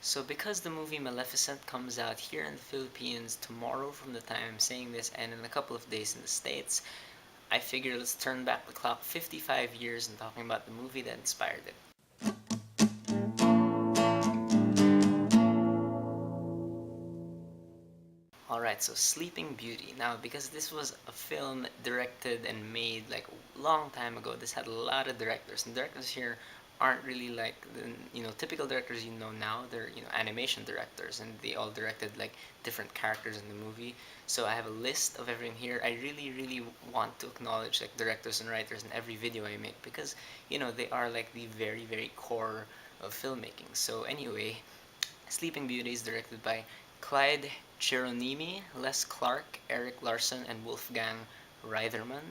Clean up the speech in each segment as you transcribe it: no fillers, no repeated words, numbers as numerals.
So because the movie Maleficent comes out here in the Philippines tomorrow from the time I'm saying this and in a couple of days in the States, I figure let's turn back the clock 55 years and talking about the movie that inspired it. Alright, so Sleeping Beauty. Now, because this was a film directed and made like a long time ago, this had a lot of directors, and directors here aren't really like the typical directors you know now. They're animation directors, and they all directed like different characters in the movie. So I have a list of everything here. I really want to acknowledge like directors and writers in every video I make because they are like the very core of filmmaking. So anyway, Sleeping Beauty is directed by Clyde Geronimi, Les Clark, Eric Larson, and Wolfgang Reitherman.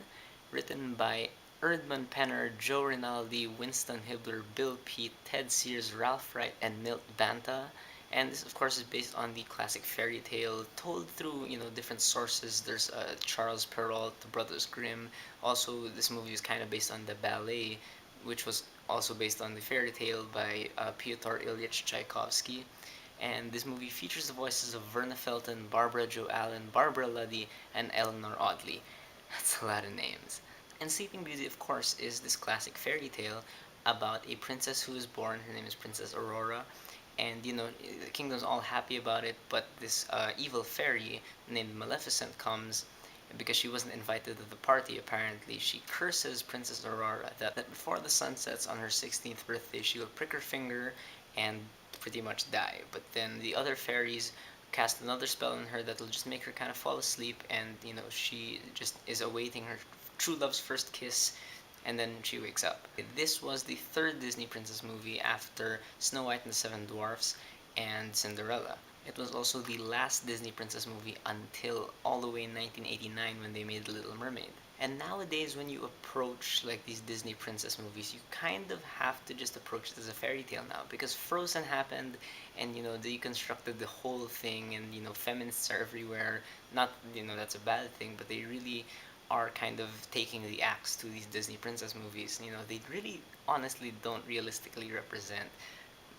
Written by Erdman Penner, Joe Rinaldi, Winston Hibler, Bill Peet, Ted Sears, Ralph Wright, and Milt Banta. And this, of course, is based on the classic fairy tale told through different sources. There's Charles Perrault, the Brothers Grimm. Also, this movie is kind of based on the ballet, which was also based on the fairy tale by Pyotr Ilyich Tchaikovsky. And this movie features the voices of Verna Felton, Barbara Jo Allen, Barbara Luddy, and Eleanor Audley. That's a lot of names. And Sleeping Beauty, of course, is this classic fairy tale about a princess who is born. Her name is Princess Aurora. And the kingdom's all happy about it, but this evil fairy named Maleficent comes because she wasn't invited to the party. Apparently, she curses Princess Aurora that before the sun sets on her 16th birthday, she will prick her finger and pretty much die. But then the other fairies cast another spell on her that'll just make her kind of fall asleep, and she just is awaiting her true love's first kiss, and then she wakes up. This was the third Disney princess movie after Snow White and the Seven Dwarfs and Cinderella. It was also the last Disney princess movie until all the way in 1989 when they made The Little Mermaid. And nowadays, when you approach like these Disney princess movies, you kind of have to just approach it as a fairy tale now because Frozen happened, and they constructed the whole thing, and feminists are everywhere. Not that's a bad thing, but they really are kind of taking the axe to these Disney princess movies. They really honestly don't realistically represent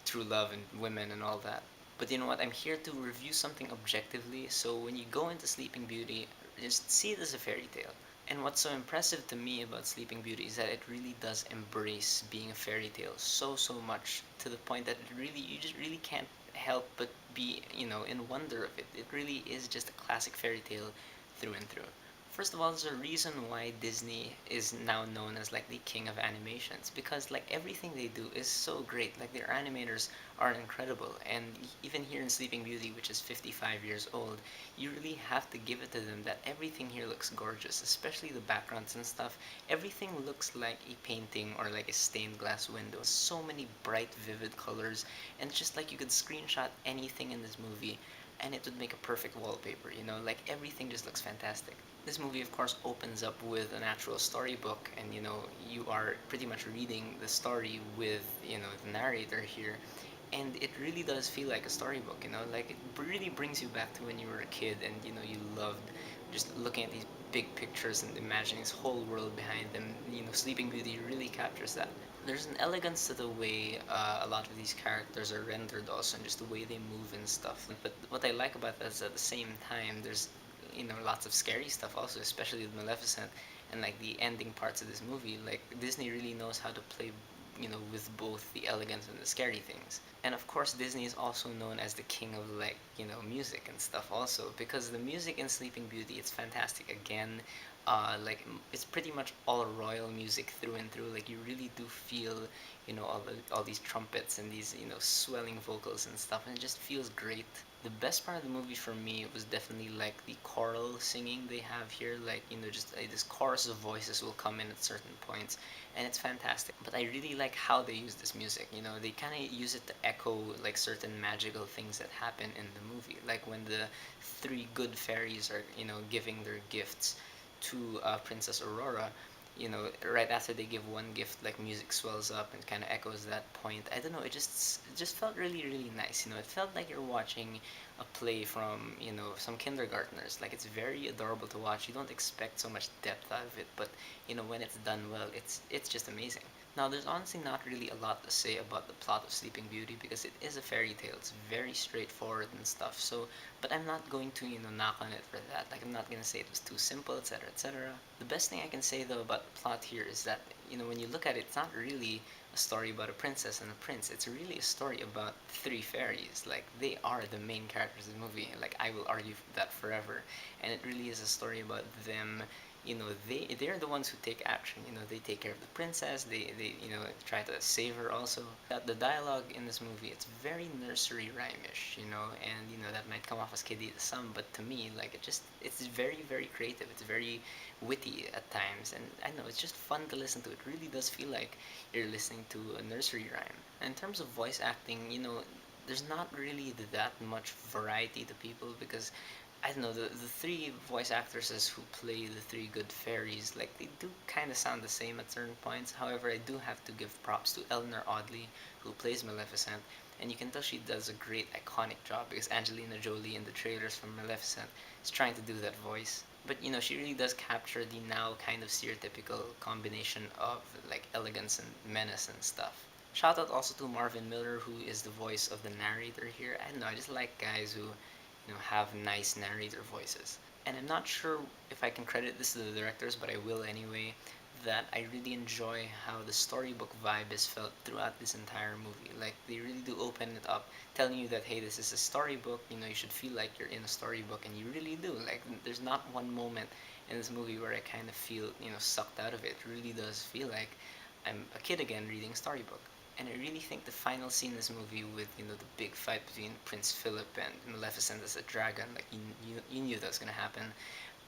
true love and women and all that. But you know what? I'm here to review something objectively, so when you go into Sleeping Beauty, just see it as a fairy tale. And what's so impressive to me about Sleeping Beauty is that it really does embrace being a fairy tale so much to the point that you just really can't help but be, in wonder of it. It really is just a classic fairy tale through and through. First of all, there's a reason why Disney is now known as like the king of animations because like everything they do is so great. Like their animators are incredible, and even here in Sleeping Beauty, which is 55 years old, you really have to give it to them that everything here looks gorgeous, especially the backgrounds and stuff. Everything looks like a painting or like a stained glass window. So many bright, vivid colors, and it's just like you could screenshot anything in this movie and it would make a perfect wallpaper, like everything just looks fantastic. This movie, of course, opens up with an actual storybook, and you are pretty much reading the story with the narrator here, and it really does feel like a storybook. Like it really brings you back to when you were a kid, and you loved just looking at these big pictures and imagining this whole world behind them. Sleeping Beauty really captures that. There's an elegance to the way a lot of these characters are rendered also, and just the way they move and stuff. But what I like about that is at the same time there's lots of scary stuff also, especially with Maleficent and like the ending parts of this movie. Like Disney really knows how to play with both the elegance and the scary things. And of course, Disney is also known as the king of like music and stuff also, because the music in Sleeping Beauty, it's fantastic. Again, like it's pretty much all royal music through and through. Like you really do feel all these trumpets and these swelling vocals and stuff, and it just feels great. The best part of the movie for me was definitely like the choral singing they have here. Like just this chorus of voices will come in at certain points, and it's fantastic. But I really like how they use this music. They kind of use it to echo like certain magical things that happen in the movie, like when the three good fairies are giving their gifts to Princess Aurora. Right after they give one gift, like music swells up and kind of echoes that point. I don't know, it just felt really nice. It felt like you're watching a play from some kindergartners. Like it's very adorable to watch. You don't expect so much depth out of it, but when it's done well, it's just amazing. Now, there's honestly not really a lot to say about the plot of Sleeping Beauty because it is a fairy tale. It's very straightforward and stuff. So, but I'm not going to, knock on it for that. Like, I'm not going to say it was too simple, etc., etc. The best thing I can say, though, about the plot here is that, when you look at it, it's not really a story about a princess and a prince. It's really a story about three fairies. Like, they are the main characters of the movie. Like, I will argue that forever. And it really is a story about them. They're the ones who take action. They take care of the princess. They try to save her also. That the dialogue in this movie, it's very nursery rhymish, and that might come off as kiddie to some, but to me, like, it's very, very creative. It's very witty at times, and I know it's just fun to listen to. It really does feel like you're listening to a nursery rhyme. And in terms of voice acting, there's not really that much variety to people because I don't know, the three voice actresses who play the three good fairies, like, they do kind of sound the same at certain points. However, I do have to give props to Eleanor Audley, who plays Maleficent, and you can tell she does a great iconic job because Angelina Jolie in the trailers for Maleficent is trying to do that voice. But she really does capture the now kind of stereotypical combination of like elegance and menace and stuff. Shout out also to Marvin Miller, who is the voice of the narrator here. I don't know, I just like guys who have nice narrator voices. And I'm not sure if I can credit this to the directors, but I will anyway, that I really enjoy how the storybook vibe is felt throughout this entire movie. Like, they really do open it up, telling you that, hey, this is a storybook, you should feel like you're in a storybook, and you really do. Like, there's not one moment in this movie where I kind of feel, sucked out of it. It really does feel like I'm a kid again reading a storybook. And I really think the final scene in this movie with the big fight between Prince Philip and Maleficent as a dragon, like you knew that was gonna happen,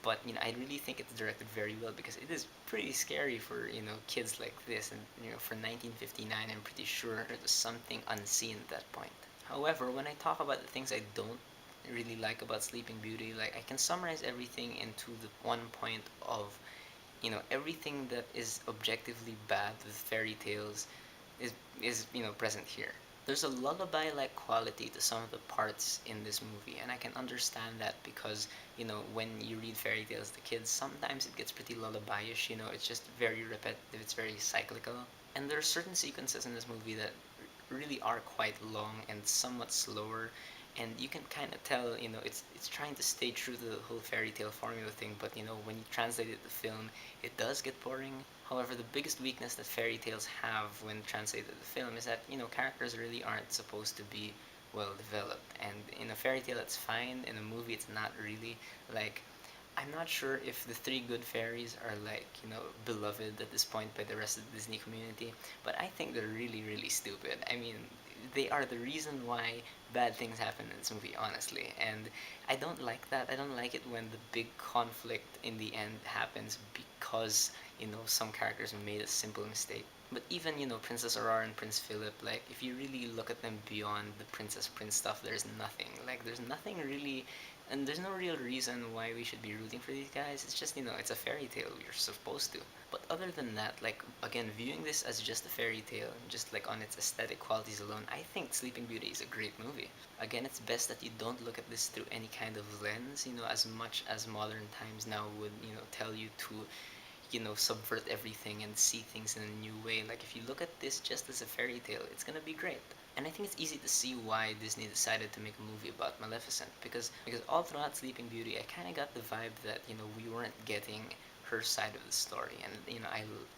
but I really think it's directed very well because it is pretty scary for kids like this, and for 1959, I'm pretty sure it was something unseen at that point. However, when I talk about the things I don't really like about Sleeping Beauty, like, I can summarize everything into the one point of everything that is objectively bad with fairy tales is present here. There's a lullaby like quality to some of the parts in this movie, and I can understand that because when you read fairy tales to kids, sometimes it gets pretty lullaby-ish. It's just very repetitive, it's very cyclical, and there are certain sequences in this movie that really are quite long and somewhat slower, and you can kind of tell it's trying to stay true to the whole fairy tale formula thing, but when you translate it to film, it does get boring. However, the biggest weakness that fairy tales have when translated to film is that characters really aren't supposed to be well developed, and in a fairy tale it's fine, in a movie it's not really. Like, I'm not sure if the three good fairies are like, beloved at this point by the rest of the Disney community, but I think they're really, really stupid. I mean, they are the reason why bad things happen in this movie, honestly. And I don't like that. I don't like it when the big conflict in the end happens because, some characters made a simple mistake. But even, Princess Aurora and Prince Philip, like, if you really look at them beyond the Princess Prince stuff, there's nothing. Like, there's nothing really, and there's no real reason why we should be rooting for these guys. It's just, it's a fairy tale. You're supposed to. But other than that, like, again, viewing this as just a fairy tale, just like on its aesthetic qualities alone, I think Sleeping Beauty is a great movie. Again, it's best that you don't look at this through any kind of lens, as much as modern times now would, tell you to subvert everything and see things in a new way. Like, if you look at this just as a fairy tale, it's gonna be great. And I think it's easy to see why Disney decided to make a movie about Maleficent because all throughout Sleeping Beauty, I kind of got the vibe that we weren't getting her side of the story, and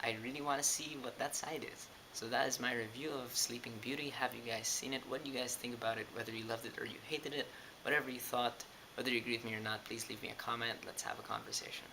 I really want to see what that side is. So that is my review of Sleeping Beauty. Have you guys seen it? What do you guys think about it? Whether you loved it or you hated it, whatever you thought, whether you agree with me or not, please leave me a comment. Let's have a conversation.